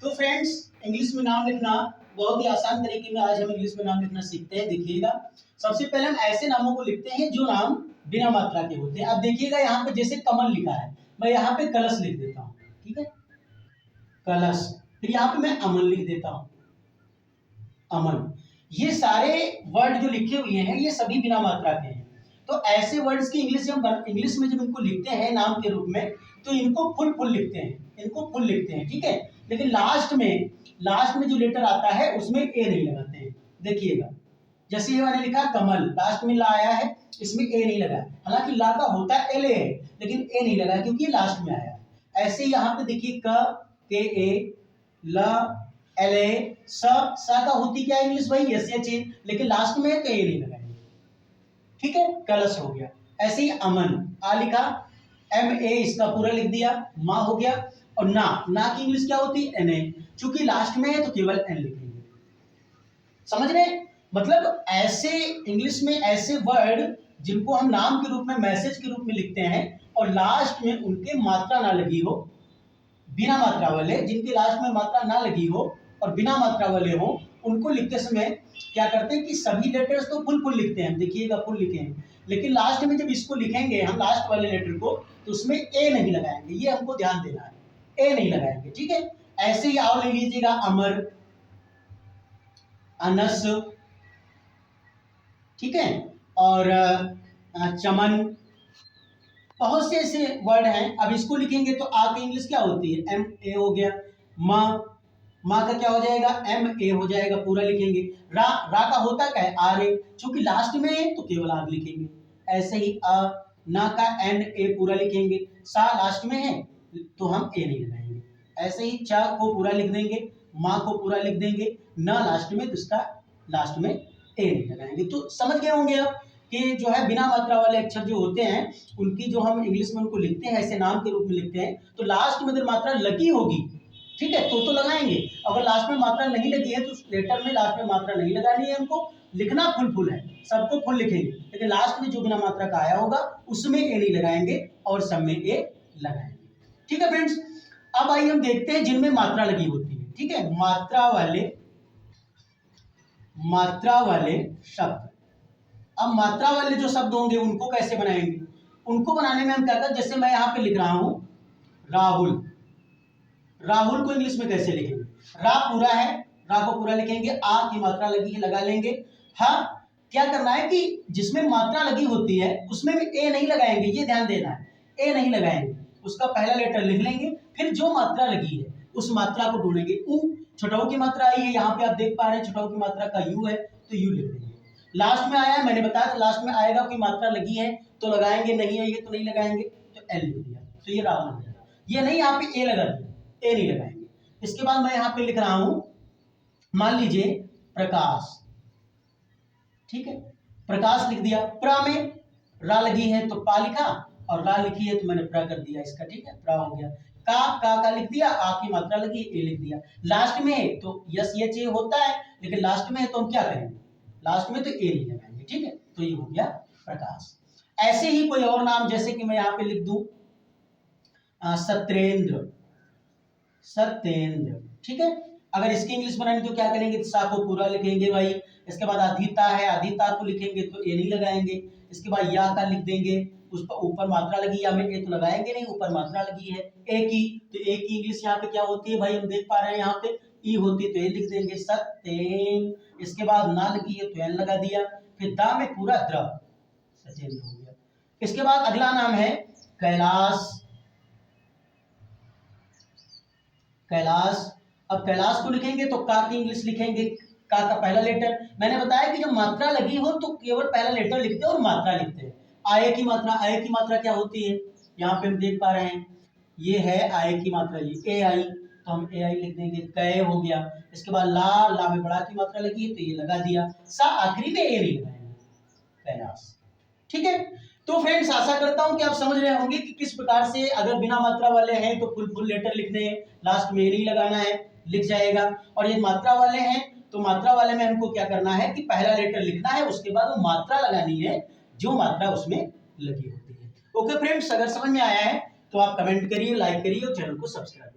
तो friends, English में नाम लिखना बहुत ही आसान तरीके में आज हम इंग्लिश में नाम लिखना सीखते हैं। देखिएगा, सबसे पहले हम ऐसे नामों को लिखते हैं जो नाम बिना मात्रा के होते हैं। अब देखिएगा यहाँ पे जैसे कमल लिखा है, मैं यहाँ पे कलश लिख देता हूँ, ठीक है, कलश। फिर यहाँ पे मैं अमन लिख देता हूँ, अमन। ये सारे वर्ड जो लिखे हुए हैं ये सभी बिना मात्रा के हैं। तो ऐसे वर्ड्स की इंग्लिश में जब इनको लिखते हैं नाम के रूप में, तो इनको फुल लिखते हैं, इनको फुल लिखते हैं, ठीक है। लेकिन लास्ट में जो लेटर आता है उसमें ए नहीं लगाते हैं। देखिएगा, जैसे ये मैंने लिखा कमल, लास्ट में ला आया है, इसमें ए नहीं लगा। हालांकि ला का होता है एल है, लेकिन ए नहीं लगा क्योंकि लास्ट में आया है। ऐसे यहाँ पे देखिए क के ए, ल एल ए, सा का होती क्या इंग्लिश भाई, एस एच ए, लेकिन लास्ट में तो ए नहीं लगाएंगे, ठीक है। कलश हो गया। ऐसे ही अमन, आ लिखा, एम ए इसका पूरा लिख दिया, माँ हो गया। और ना की इंग्लिश क्या होती है, एन ए, चूंकि लास्ट में है तो केवल एन लिखेंगे। समझ रहे? मतलब ऐसे इंग्लिश में ऐसे वर्ड जिनको हम नाम के रूप में, मैसेज के रूप में लिखते हैं और लास्ट में उनके मात्रा ना लगी हो, बिना मात्रा वाले, जिनके लास्ट में मात्रा ना लगी हो और बिना मात्रा वाले हो, उनको लिखते समय क्या करते हैं कि सभी लेटर्स तो फुल लिखते हैं। देखिएगा फुल लिखे हैं, लेकिन लास्ट में जब इसको लिखेंगे हम लास्ट वाले लेटर को, तो उसमें ए नहीं लगाएंगे, ये हमको ध्यान देना है, ए नहीं लगाएंगे, ठीक है। ऐसे ही और ले लीजिएगा, अमर, अनस, ठीक है, और चमन, बहुत से ऐसे वर्ड हैं। अब इसको लिखेंगे तो आ की इंग्लिश क्या होती है, एम ए हो गया। माँ का क्या हो जाएगा, एम ए हो जाएगा, पूरा लिखेंगे। रा का होता क्या है, आर ए, चूंकि लास्ट में है तो केवल आग लिखेंगे। ऐसे ही ना का एन ए पूरा लिखेंगे, सा लास्ट में है तो हम ए नहीं लगाएंगे। ऐसे ही चा को पूरा लिख देंगे, माँ को पूरा लिख देंगे, ना लास्ट में तो इसका लास्ट में ए नहीं लगाएंगे। तो समझ गए होंगे आप कि जो है बिना मात्रा वाले अक्षर जो होते हैं उनकी जो हम इंग्लिश में उनको लिखते हैं, ऐसे नाम के रूप में लिखते हैं, तो लास्ट में अगर मात्रा लगी होगी, ठीक है, तो लगाएंगे। अगर लास्ट में मात्रा नहीं लगी है तो लेटर में लास्ट में मात्रा नहीं लगानी है, हमको लिखना फुल है, सबको फुल लिखेंगे, लेकिन लास्ट में जो बिना मात्रा का आया होगा उसमें ए नहीं लगाएंगे और सब में ए लगाएंगे, ठीक है फ्रेंड्स। अब आइए हम देखते हैं जिनमें मात्रा लगी होती है, ठीक है, मात्रा वाले शब्द। अब मात्रा वाले जो शब्द होंगे उनको कैसे बनाएंगे, उनको बनाने में हम क्या करते हैं, जैसे मैं यहाँ पे लिख रहा हूं राहुल, राहुल को इंग्लिश में कैसे लिखेंगे, रा पूरा है, रा को पूरा लिखेंगे, आ की मात्रा लगी है लगा लेंगे। हाँ, क्या करना है कि जिसमें मात्रा लगी होती है उसमें भी ए नहीं लगाएंगे, ये ध्यान देना है, ए नहीं लगाएंगे, उसका पहला लेटर लिख लेंगे, फिर जो मात्रा लगी है उस मात्रा को ढूंढेंगे। ऊ, छोटा की मात्रा आई है, यहाँ पे आप देख पा रहे हैं छोटा की मात्रा का यू है तो यू लिख देंगे। लास्ट में आया है, मैंने बताया लास्ट में आएगा, कोई मात्रा लगी है तो लगाएंगे, नहीं है ये तो नहीं लगाएंगे, तो एल लिख दिया, तो ये राहुल हो जाएगा। ये नहीं, यहाँ पे ए लगा दिया, ए नहीं लगाएंगे। इसके बाद मैं यहाँ पे लिख रहा हूं, मान लीजिए प्रकाश, ठीक है, प्रकाश लिख दिया, प्रा में रा लगी है तो पा लिखा, और रा लिखी है तो मैंने प्रा कर दिया इसका, ठीक है, प्रा हो गया। का लिख दिया, आ की मात्रा लगी, ए लिख दिया। लास्ट में है तो यस एच ए होता है, लेकिन लास्ट में है तो हम क्या करेंगे, लास्ट में तो ए नहीं लगाएंगे, ठीक है, तो ये हो गया प्रकाश। ऐसे ही कोई और नाम, जैसे कि मैं यहाँ पे लिख दूं सत्येंद्र, सत्येंद्र, ठीक है। अगर इसकी इंग्लिश बनानी तो क्या करेंगे, सा को पूरा लिखेंगे भाई। इसके बाद आधिता है, आधिता को लिखेंगे तो ए नहीं लगाएंगे। इसके बाद या का लिख देंगे, उस पर ऊपर मात्रा लगी, या में ए तो लगाएंगे नहीं, ऊपर मात्रा लगी है ए की, तो ए की इंग्लिश यहाँ पे क्या होती है भाई, हम देख पा रहे हैं यहाँ पे ई होती है तो ए लिख देंगे, सत्येन। इसके बाद ना लगी है तो एन लगा दिया, फिर दा में पूरा द्र, सत्येंद्र हो गया। इसके बाद अगला नाम है कैलाश, कैलाश। अब कैलाश को लिखेंगे तो का की इंग्लिश लिखेंगे, का पहला लेटर, मैंने बताया कि जब मात्रा लगी हो तो केवल पहला लेटर लिखते हैं और मात्रा लिखते हैं। आय की मात्रा, आय की मात्रा क्या होती है, यहाँ पे हम देख पा रहे हैं ये है आय की मात्रा, ये ए आई, तो हम ए आई लिख देंगे, कै हो गया। इसके बाद ला में बड़ा की मात्रा लगी है तो ये लगा दिया, सा आखिरी में ए नहीं लगाएंगे, कैलाश, ठीक है। तो फ्रेंड्स, आशा करता हूं कि आप समझ रहे होंगे कि किस प्रकार से अगर बिना मात्रा वाले हैं तो फुल लेटर लिखने हैं, लास्ट में नहीं लगाना है, लिख जाएगा। और ये मात्रा वाले हैं तो मात्रा वाले में हमको क्या करना है कि पहला लेटर लिखना है, उसके बाद वो मात्रा लगानी है जो मात्रा उसमें लगी होती है। ओके फ्रेंड्स, अगर समझ में आया है तो आप कमेंट करिए, लाइक करिए और चैनल को सब्सक्राइब